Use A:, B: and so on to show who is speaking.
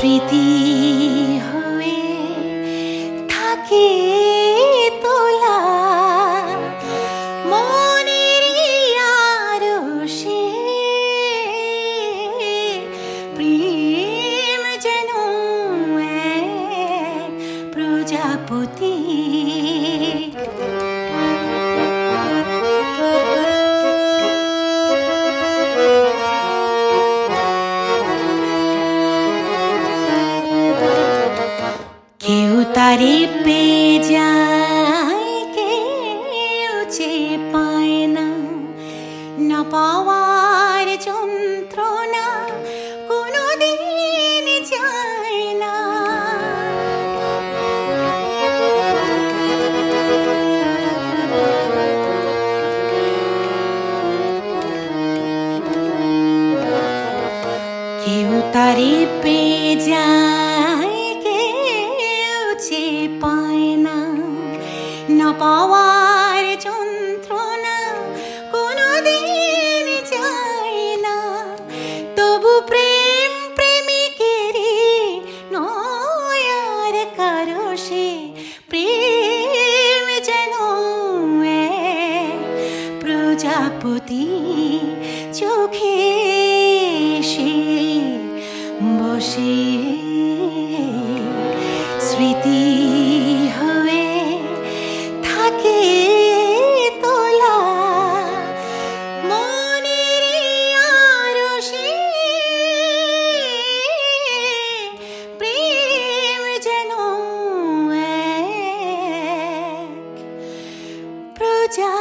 A: স্মৃতি হয়ে থাকে তোলা মনের আরশে। প্রেম যেন এক প্রজাপতি, কেউ তারে পেয়ে যায়, কেউ চেয়ে পায় না। না পাওয়ার যন্ত্রণা কোনোদিন যায় না। কেউ তারে পেয়ে যায়, কেউ চেয়ে পায় না। না পাওয়ার যন্ত্রণা কোনোদিন যায় না। তবু প্রেম প্রেমিকেরই নয় আর কারো সে। প্রেম যেন এক প্রজাপতি, চোখে সে বসে স্মৃতি হয়ে থাকে তোলা মনের আরশে। প্রেম যেন এক প্রজা